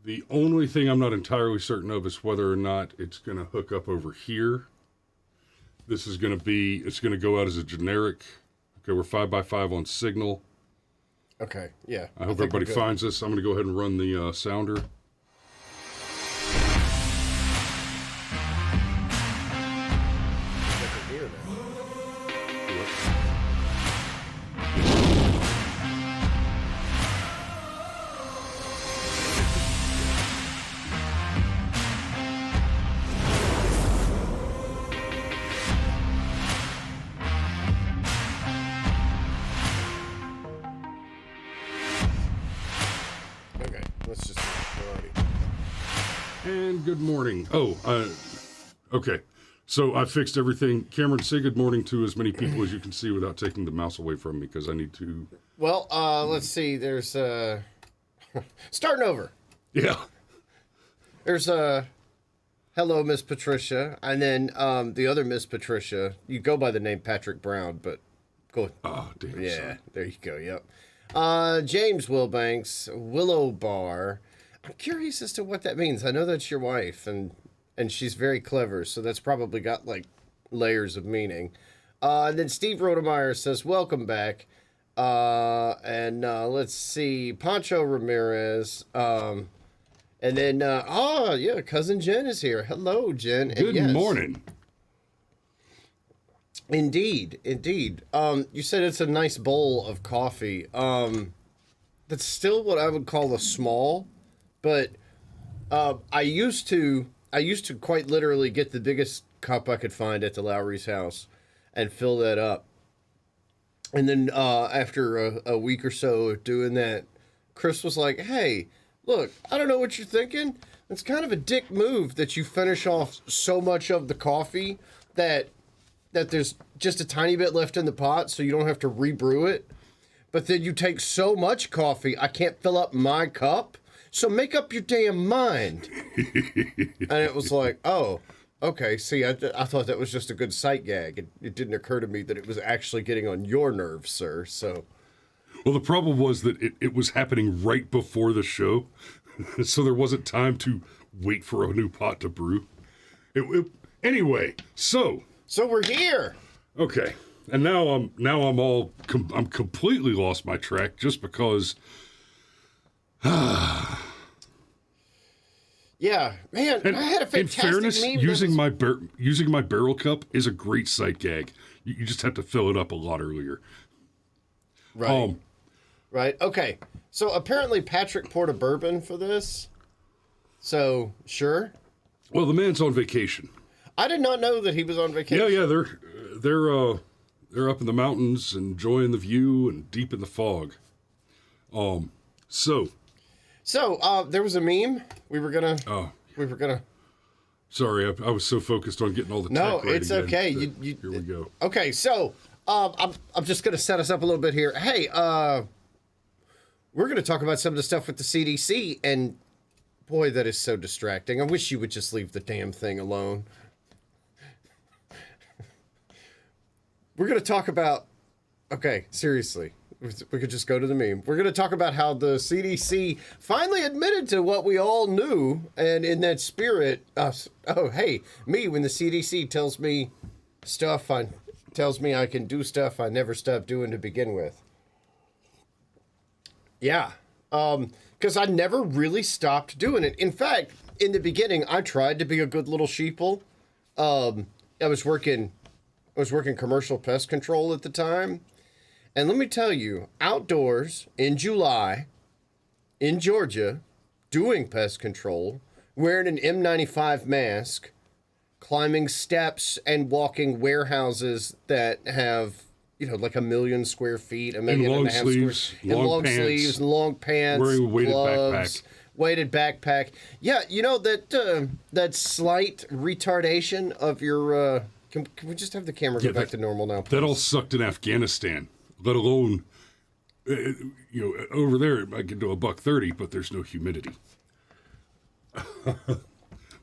The only thing I'm not entirely certain of is whether or not it's going to hook up over here. This is going to be, it's going to go out as a generic. Okay, we're 5x5 on signal. Okay, yeah. I hope everybody finds this. I'm going to go ahead and run the sounder. And good morning. Okay. So I fixed everything. Cameron, say good morning to as many people as you can see without taking the mouse away from me, because I need to... Well, let's see. There's, starting over. Yeah. There's, hello, Miss Patricia. And then, the other Miss Patricia, you go by the name Patrick Brown, but go ahead. Oh, damn. Yeah, sorry. there you go, yep. James Wilbanks, Willow Bar. I'm curious as to what that means. I know that's your wife, and she's very clever, so that's probably got, like, layers of meaning. And then Steve Rodemeyer says, welcome back. Let's see, Pancho Ramirez. And then, yeah, Cousin Jen is here. Hello, Jen. Good morning. Indeed. You said it's a nice bowl of coffee. That's still what I would call a small, but I used to quite literally get the biggest cup I could find at the Lowry's house and fill that up. And then after a week or so of doing that, Chris was like, hey, look, I don't know what you're thinking. It's kind of a dick move that you finish off so much of the coffee that there's just a tiny bit left in the pot, so you don't have to rebrew it. But then you take so much coffee, I can't fill up my cup. So make up your damn mind. And it was like, oh, okay. See, I thought that was just a good sight gag. It didn't occur to me that it was actually getting on your nerves, sir. So, well, the problem was that it was happening right before the show, so there wasn't time to wait for a new pot to brew. Anyway, so we're here. Okay, and now I'm completely lost my track just because. Yeah, man, I had a fantastic in fairness, meme using my barrel cup is a great sight gag. You just have to fill it up a lot earlier. Right. Right. Okay. So apparently Patrick poured a bourbon for this. So sure. Well, the man's on vacation. I did not know that he was on vacation. Yeah. They're up in the mountains, enjoying the view and deep in the fog. So there was a meme we were gonna. Sorry, I was so focused on getting all the. No, it's okay. Here we go. Okay, so I'm just gonna set us up a little bit here. Hey, we're gonna talk about some of the stuff with the CDC, and boy, that is so distracting. I wish you would just leave the damn thing alone. We're gonna talk about. Okay, seriously. We could just go to the meme. We're going to talk about how the CDC finally admitted to what we all knew, and in that spirit, me, when the CDC tells me stuff, tells me I can do stuff I never stopped doing to begin with. Yeah, because I never really stopped doing it. In fact, in the beginning, I tried to be a good little sheeple. I was working commercial pest control at the time. And let me tell you, outdoors in July, in Georgia, doing pest control, wearing an N95 mask, climbing steps and walking warehouses that have, like 1 million square feet, 1.5 million sleeves, square, and long sleeves, and long pants, wearing a weighted gloves, backpack. Weighted backpack. Yeah, that slight retardation of your. Can we just have the camera go back to normal now, please? That all sucked in Afghanistan. Let alone, over there, I can do $130, but there's no humidity.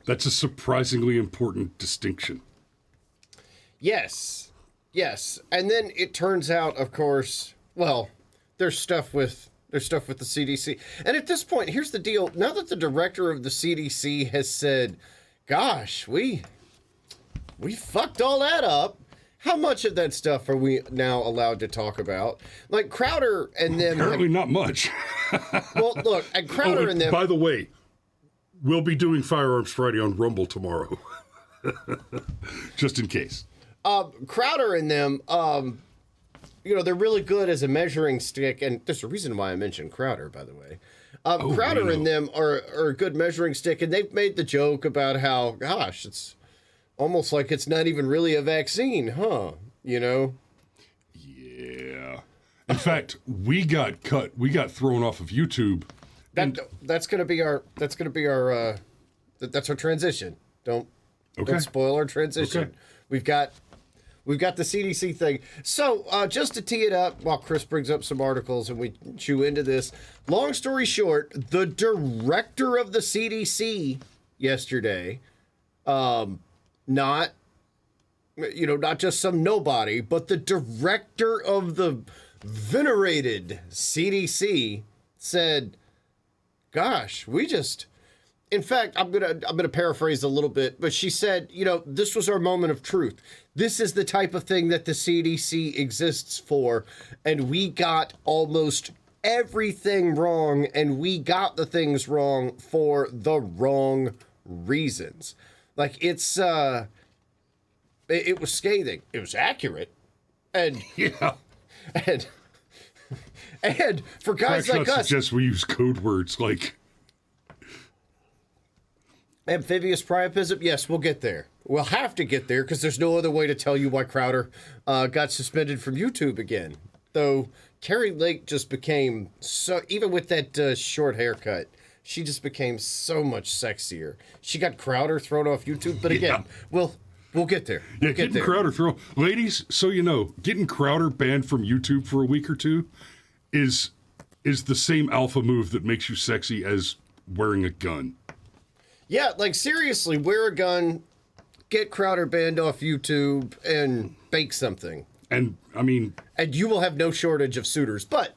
That's a surprisingly important distinction. Yes. And then it turns out, of course, well, there's stuff with There's stuff with the CDC. And at this point, here's the deal. Now that the director of the CDC has said, gosh, we fucked all that up, how much of that stuff are we now allowed to talk about? Like Crowder and them... Apparently not much. Well, look, and Crowder and them... By the way, we'll be doing Firearms Friday on Rumble tomorrow. Just in case. Crowder and them, they're really good as a measuring stick, and there's a reason why I mentioned Crowder, by the way. Crowder and them are a good measuring stick, and they've made the joke about how, gosh, it's almost like it's not even really a vaccine, huh? Yeah. In fact, we got thrown off of YouTube. That's our transition. Don't spoil our transition. Okay. We've got the CDC thing. So just to tee it up while Chris brings up some articles and we chew into this, long story short, the director of the CDC yesterday, not just some nobody, but the director of the venerated CDC said, gosh, in fact, I'm gonna paraphrase a little bit, but she said, this was our moment of truth. This is the type of thing that the CDC exists for, and we got almost everything wrong, and we got the things wrong for the wrong reasons. Like it was scathing. It was accurate, and yeah, and for guys like us, suggest we use code words like. Amphibious priapism? Yes, we'll get there. We'll have to get there because there's no other way to tell you why Crowder got suspended from YouTube again. Though Carrie Lake just became so, even with that short haircut, she just became so much sexier. She got Crowder thrown off YouTube, but again, we'll get there. Yeah, getting Crowder thrown. Ladies, so you know, getting Crowder banned from YouTube for a week or two is the same alpha move that makes you sexy as wearing a gun. Yeah, like seriously, wear a gun, get Crowder banned off YouTube, and bake something. And I mean, and you will have no shortage of suitors. But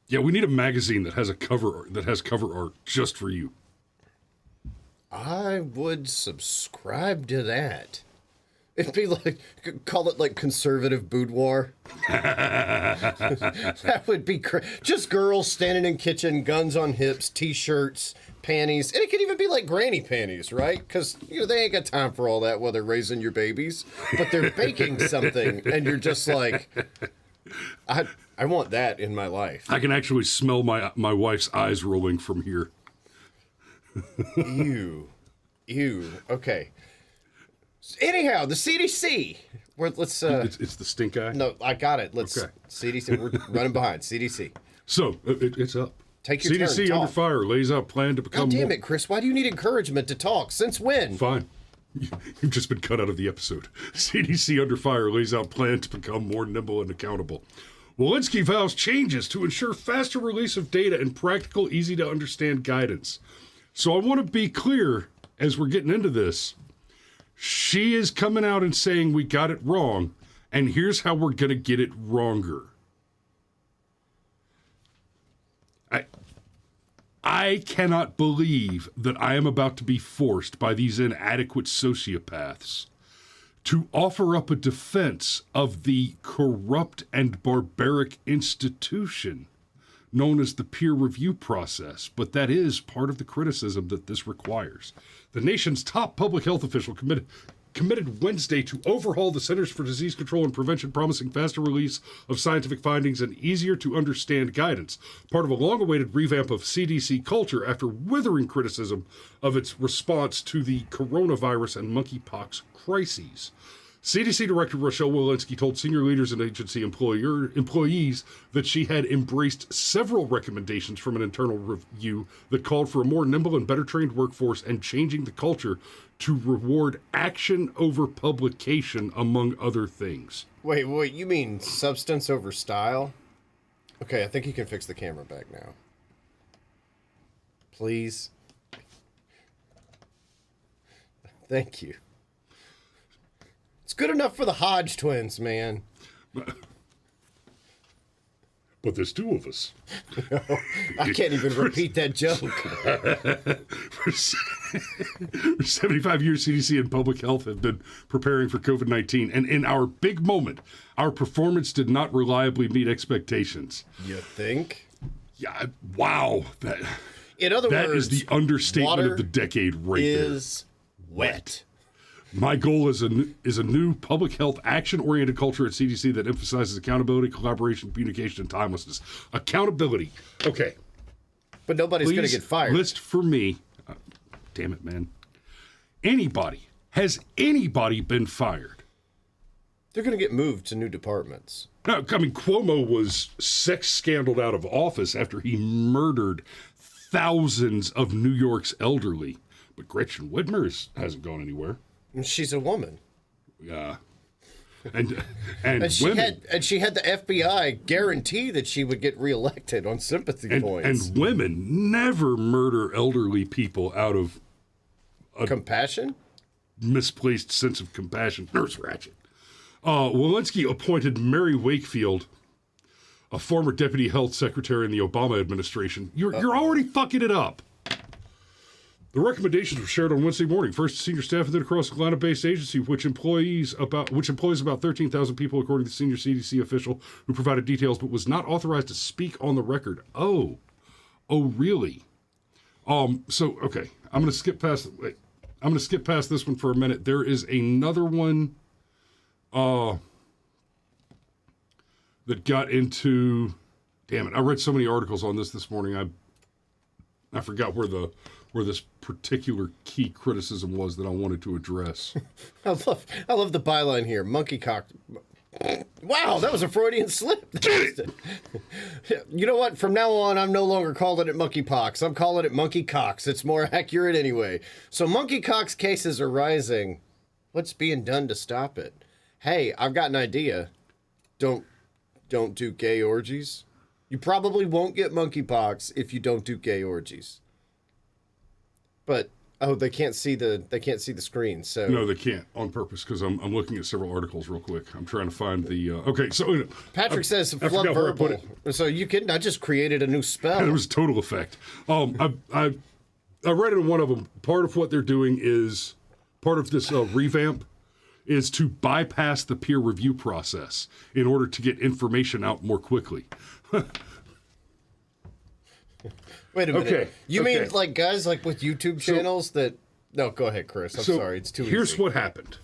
yeah, we need a magazine that has cover art just for you. I would subscribe to that. It'd be like, call it like conservative boudoir. That would be just girls standing in kitchen, guns on hips, t-shirts, panties. And it could even be like granny panties, right? Because, they ain't got time for all that while they're raising your babies. But they're baking something, and you're just like, I want that in my life. I can actually smell my wife's eyes rolling from here. Ew. Okay. Anyhow, the CDC. Let's. It's the stink eye. No, I got it. Okay. CDC. We're running behind CDC. So it's up. Take your CDC turn. under fire lays out plan to become. God damn it, Chris! Why do you need encouragement to talk? Since when? Fine. You've just been cut out of the episode. CDC under fire lays out plan to become more nimble and accountable. Walensky vows changes to ensure faster release of data and practical, easy to understand guidance. So I want to be clear as we're getting into this. She is coming out and saying we got it wrong, and here's how we're going to get it wronger. I cannot believe that I am about to be forced by these inadequate sociopaths to offer up a defense of the corrupt and barbaric institution known as the peer review process, but that is part of the criticism that this requires. The nation's top public health official committed Wednesday to overhaul the Centers for Disease Control and Prevention, promising faster release of scientific findings and easier to understand guidance, part of a long-awaited revamp of CDC culture after withering criticism of its response to the coronavirus and monkeypox crises. CDC Director Rochelle Walensky told senior leaders and agency employees that she had embraced several recommendations from an internal review that called for a more nimble and better trained workforce and changing the culture to reward action over publication, among other things. Wait, you mean substance over style? Okay, I think you can fix the camera back now. Please. Thank you. It's good enough for the Hodge twins, man. But there's two of us. I can't even repeat that joke. For 75 years, CDC and public health have been preparing for COVID-19. And in our big moment, our performance did not reliably meet expectations. You think? Yeah, wow. In other that words, is the understatement water of the decade right is wet. My goal is a new public health action-oriented culture at CDC that emphasizes accountability, collaboration, communication, and timelessness. Accountability. Okay. But nobody's going to get fired. List for me. Damn it, man. Has anybody been fired? They're going to get moved to new departments. No, I mean, Cuomo was sex scandaled out of office after he murdered thousands of New York's elderly. But Gretchen Whitmer hasn't gone anywhere. And she's a woman. Yeah. And she women. had the FBI guarantee that she would get reelected on sympathy points. And women never murder elderly people out of Compassion? misplaced sense of compassion. Nurse Ratched. Walensky appointed Mary Wakefield, a former deputy health secretary in the Obama administration. You're already fucking it up. The recommendations were shared on Wednesday morning. First, senior staff at the across Atlanta-based agency, which employs about 13,000 people, according to the senior CDC official who provided details, but was not authorized to speak on the record. Oh, really? So okay, I'm going to skip past. I'm going to skip past this one for a minute. There is another one that got into. Damn it! I read so many articles on this morning. I forgot where this particular key criticism was that I wanted to address. I love the byline here. Monkey cock. Wow, that was a Freudian slip. You know what? From now on, I'm no longer calling it monkeypox. I'm calling it monkey cocks. It's more accurate anyway. So monkey cocks cases are rising. What's being done to stop it? Hey, I've got an idea. Don't do gay orgies. You probably won't get monkeypox if you don't do gay orgies. But they can't see the screen. So no, they can't on purpose because I'm looking at several articles real quick. I'm trying to find the okay. So Patrick says flood verbal. So you kidding? I just created a new spell. It was total effect. I read in one of them. Part of what they're doing is part of this revamp is to bypass the peer review process in order to get information out more quickly. Wait a minute. Okay. You mean like guys like with YouTube channels that... No, go ahead, Chris. I'm sorry. It's too easy. Here's what happened.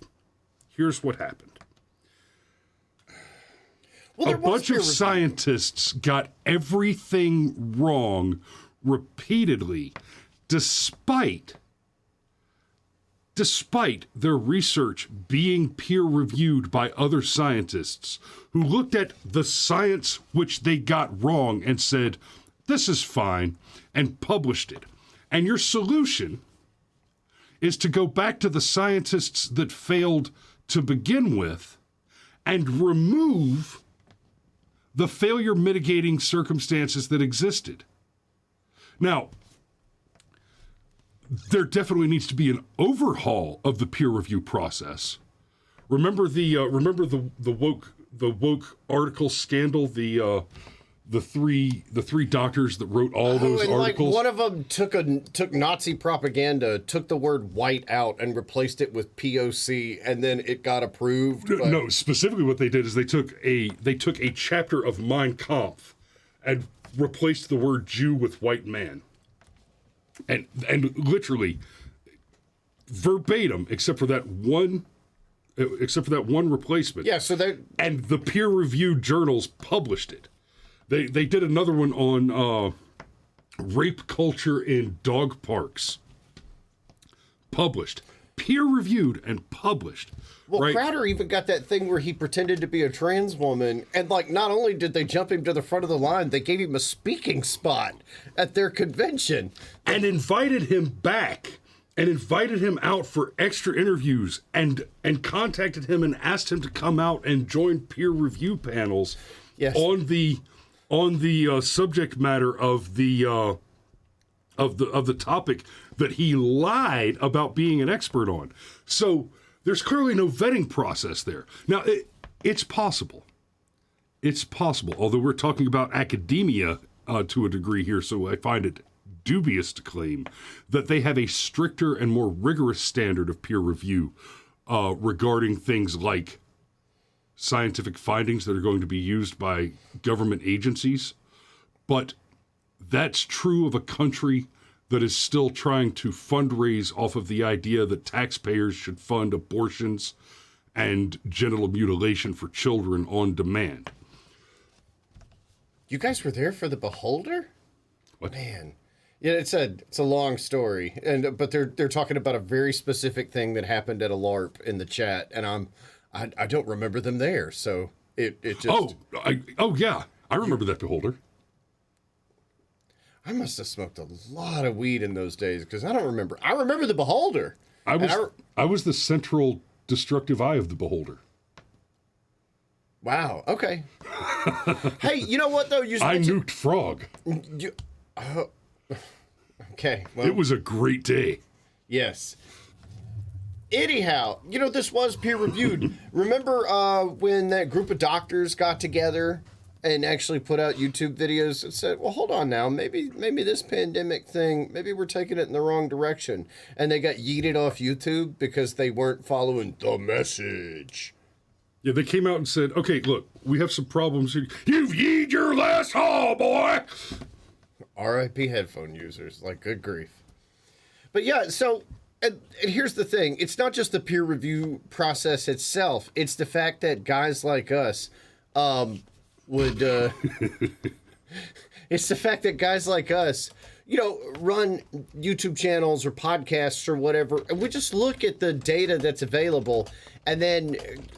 Well, a bunch of scientists got everything wrong repeatedly, despite their research being peer-reviewed by other scientists who looked at the science which they got wrong and said, this is fine, and published it. And your solution is to go back to the scientists that failed to begin with and remove the failure mitigating circumstances that existed. Now, there definitely needs to be an overhaul of the peer review process. Remember the woke article scandal, the three doctors that wrote all those articles. Like one of them took Nazi propaganda, took the word white out and replaced it with POC, and then it got approved. No, specifically what they did is they took a chapter of Mein Kampf and replaced the word Jew with white man. And literally verbatim, except for that one replacement. Yeah, so and the peer-reviewed journals published it. They did another one on rape culture in dog parks. Published. Peer-reviewed and published. Well, right? Crowder even got that thing where he pretended to be a trans woman, and like not only did they jump him to the front of the line, they gave him a speaking spot at their convention. And invited him back and invited him out for extra interviews and contacted him and asked him to come out and join peer review panels on the subject matter of the topic that he lied about being an expert on. So there's clearly no vetting process there. Now, it's possible. It's possible, although we're talking about academia to a degree here, so I find it dubious to claim that they have a stricter and more rigorous standard of peer review regarding things like scientific findings that are going to be used by government agencies. But that's true of a country that is still trying to fundraise off of the idea that taxpayers should fund abortions and genital mutilation for children on demand. You guys were there for the Beholder? What? Man. Yeah, it's a long story, but they're talking about a very specific thing that happened at a LARP in the chat, and I don't remember them there, so it just yeah, I remember that Beholder. I must have smoked a lot of weed in those days because I don't remember. I remember the Beholder. I was the central destructive eye of the Beholder. Wow. Okay. Hey, you know what though? I nuked Frog. Okay. Well, it was a great day. Yes. Anyhow, this was peer reviewed. Remember when that group of doctors got together and actually put out YouTube videos and said, well, hold on now, maybe this pandemic thing, maybe we're taking it in the wrong direction. And they got yeeted off YouTube because they weren't following the message. Yeah, they came out and said, okay, look, we have some problems here. You've yeed your last haul, boy! R.I.P. headphone users, like, good grief. But yeah, so, and here's the thing. It's not just the peer review process itself. It's the fact that guys like us would... it's the fact that guys like us, run YouTube channels or podcasts or whatever, and we just look at the data that's available, and then,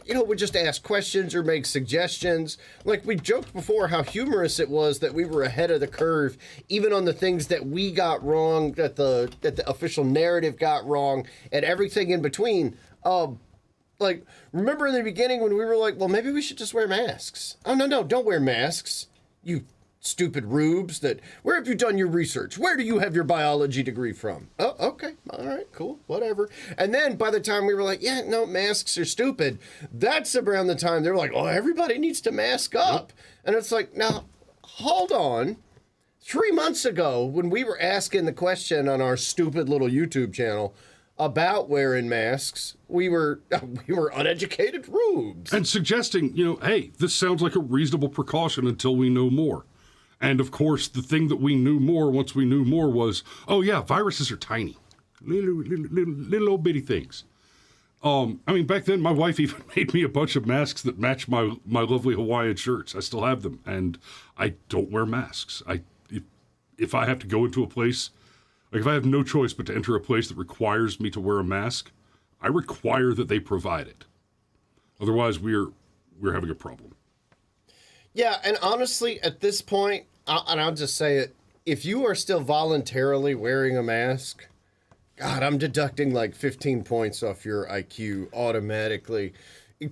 we just ask questions or make suggestions. Like, we joked before how humorous it was that we were ahead of the curve, even on the things that we got wrong, that the official narrative got wrong, and everything in between. Like, remember in the beginning when we were like, well, maybe we should just wear masks. Oh, no, don't wear masks, you stupid rubes. Where have you done your research? Where do you have your biology degree from? Oh, okay. All right, cool. Whatever. And then by the time we were like, yeah, no, masks are stupid. That's around the time they were like, oh, everybody needs to mask up. Yep. And it's like, now, hold on. 3 months ago, when we were asking the question on our stupid little YouTube channel about wearing masks, we were uneducated rubes. And suggesting, hey, this sounds like a reasonable precaution until we know more. And, of course, the thing that we knew more once we knew more was, oh, yeah, viruses are tiny. Little old bitty things. Back then, my wife even made me a bunch of masks that match my lovely Hawaiian shirts. I still have them, and I don't wear masks. If I have to go into a place, like if I have no choice but to enter a place that requires me to wear a mask, I require that they provide it. Otherwise, we're having a problem. Yeah, and honestly, at this point, I'll just say it, if you are still voluntarily wearing a mask, God, I'm deducting like 15 points off your IQ automatically.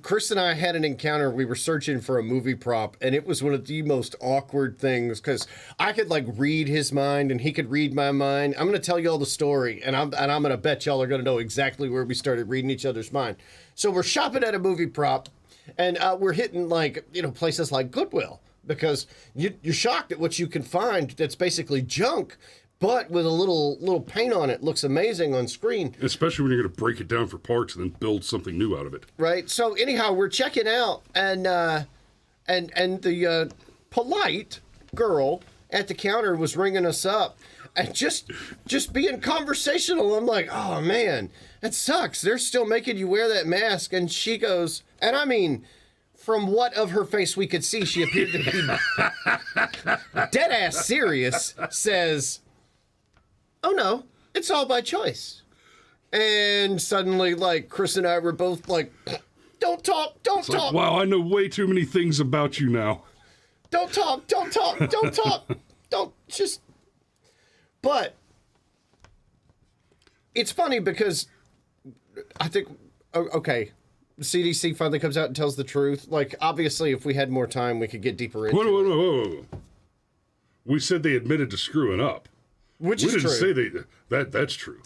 Chris and I had an encounter. We were searching for a movie prop, and it was one of the most awkward things because I could like read his mind and he could read my mind. I'm going to tell you all the story, and I'm going to bet y'all are going to know exactly where we started reading each other's mind. So we're shopping at a movie prop, and we're hitting like, places like Goodwill because you're shocked at what you can find that's basically junk, but with a little paint on it, looks amazing on screen. Especially when you're going to break it down for parts and then build something new out of it. Right. So anyhow, we're checking out, and the polite girl at the counter was ringing us up, and just being conversational. I'm like, oh man, that sucks. They're still making you wear that mask. And she goes, and I mean, from what of her face we could see, she appeared to be dead ass serious. Says, oh no, it's all by choice. And suddenly, like, Chris and I were both like, don't talk. Like, wow, I know way too many things about you now. Don't talk. Don't just. But it's funny because I think, okay, the CDC finally comes out and tells the truth. Like, obviously, if we had more time, we could get deeper into it. Whoa. We said they admitted to screwing up. Which is true. We didn't say that's true.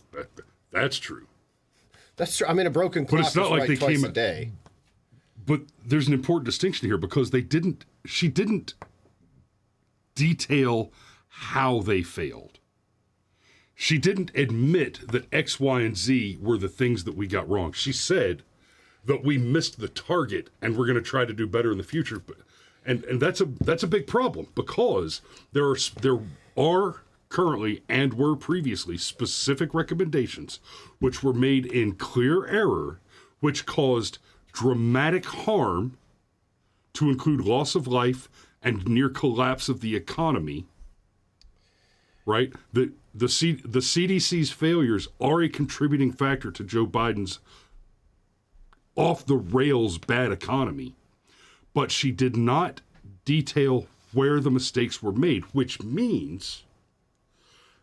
That's true. That's true. I mean, a broken clock but it's not is like right they twice came a day. But there's an important distinction here because they didn't she didn't detail how they failed. She didn't admit that X, Y, and Z were the things that we got wrong. She said that we missed the target and we're going to try to do better in the future. And that's a big problem, because there are currently and were previously specific recommendations which were made in clear error, which caused dramatic harm, to include loss of life and near collapse of the economy. Right? The CDC's failures are a contributing factor to Joe Biden's off the rails bad economy. But she did not detail where the mistakes were made, which means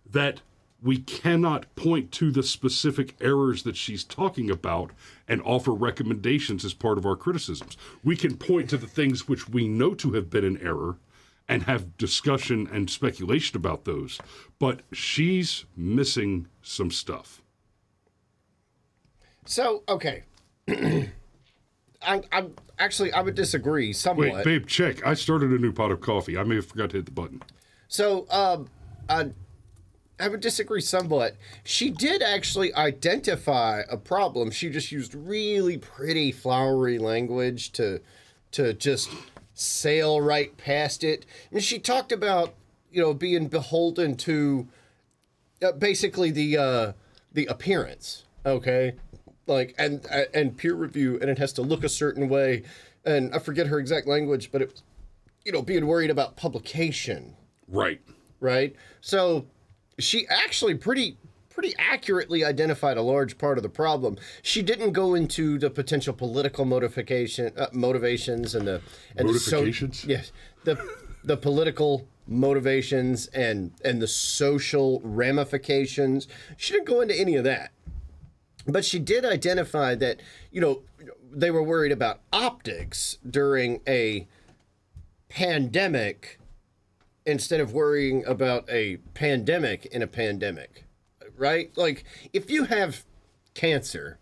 that we cannot point to the specific errors that she's talking about and offer recommendations as part of our criticisms. We can point to the things which we know to have been an error and have discussion and speculation about those, but she's missing some stuff. So, okay. I would disagree somewhat. Wait, babe, check. I started a new pot of coffee. I may have forgot to hit the button. So, I would disagree somewhat. She did actually identify a problem. She just used really pretty flowery language to just sail right past it. And she talked about, being beholden to basically the appearance, okay? Like, and peer review, and it has to look a certain way. And I forget her exact language, but it, being worried about publication. Right. Right? So she actually pretty accurately identified a large part of the problem. She didn't go into the potential political motivations and the motivations. Yes, the political motivations and the social ramifications. She didn't go into any of that, but she did identify that they were worried about optics during a pandemic instead of worrying about a pandemic in a pandemic, right? Like, if you have cancer,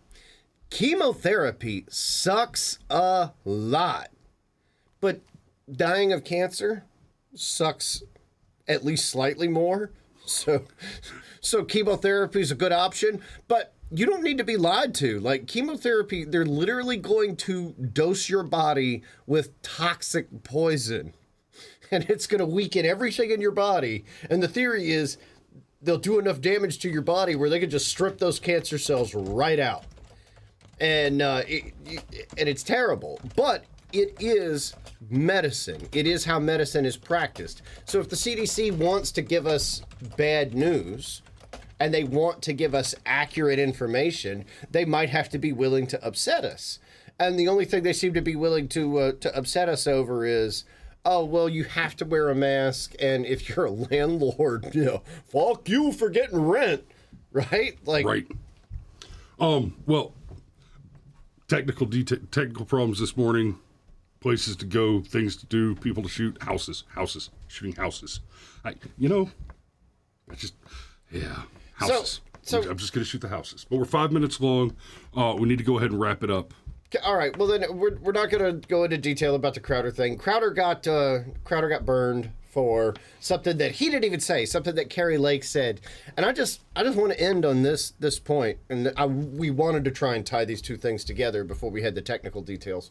chemotherapy sucks a lot, but dying of cancer sucks at least slightly more. So chemotherapy is a good option, but you don't need to be lied to. Like, chemotherapy, they're literally going to dose your body with toxic poison, and it's going to weaken everything in your body. And the theory is they'll do enough damage to your body where they can just strip those cancer cells right out. And it's terrible, but it is medicine. It is how medicine is practiced. So if the CDC wants to give us bad news and they want to give us accurate information, they might have to be willing to upset us. And the only thing they seem to be willing to upset us over is, oh, well, you have to wear a mask, and if you're a landlord, fuck you for getting rent, right? Like, right. Well, technical problems this morning, places to go, things to do, people to shoot, shooting houses. Houses. So I'm just going to shoot the houses. But we're 5 minutes long. We need to go ahead and wrap it up. All right. Well, then we're not going to go into detail about the Crowder thing. Crowder got burned for something that he didn't even say, something that Carrie Lake said. And I just want to end on this point. And we wanted to try and tie these two things together before we had the technical details.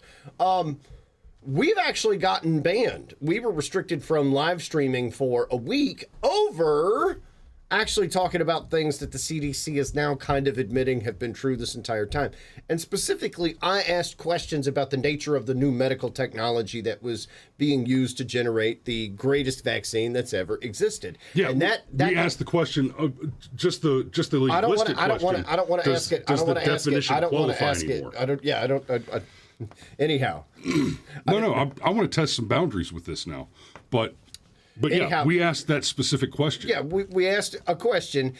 We've actually gotten banned. We were restricted from live streaming for a week over actually talking about things that the CDC is now kind of admitting have been true this entire time. And specifically, I asked questions about the nature of the new medical technology that was being used to generate the greatest vaccine that's ever existed. Yeah, and we asked the question, just the legalistic question. I don't want to ask it. I don't want to ask it. I don't want to ask it. Anyhow. No, I want to test some boundaries with this now. But anyhow, yeah, we asked that specific question. Yeah, we asked a question.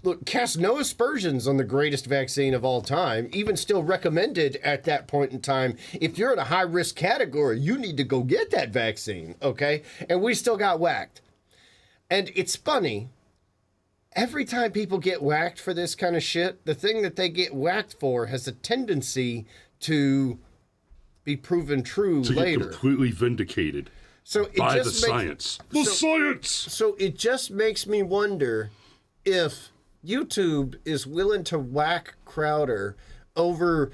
Look, cast no aspersions on the greatest vaccine of all time, even still recommended at that point in time. If you're in a high-risk category, you need to go get that vaccine, okay? And we still got whacked. And it's funny. Every time people get whacked for this kind of shit, the thing that they get whacked for has a tendency to be proven true to later. get completely vindicated So it by the just science. The science! So it just makes me wonder if YouTube is willing to whack Crowder over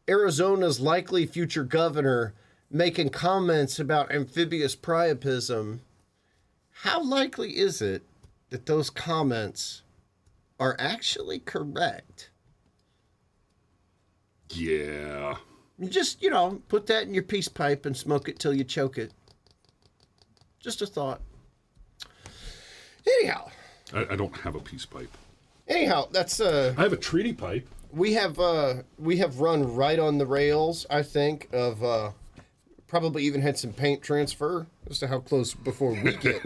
Arizona's likely future governor making comments about amphibious priapism. How likely is it that those comments are actually correct? Yeah. You just, put that in your peace pipe and smoke it till you choke it. Just a thought. Anyhow. I don't have a peace pipe. Anyhow, that's I have a treaty pipe. we have run right on the rails, I think, of probably even had some paint transfer as to how close before we get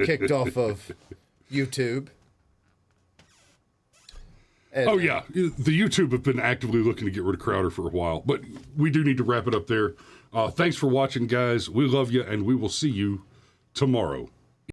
kicked off of YouTube. And, Oh, yeah. The YouTube have been actively looking to get rid of Crowder for a while, but we do need to wrap it up there. Thanks for watching, guys. We love you, and we will see you tomorrow.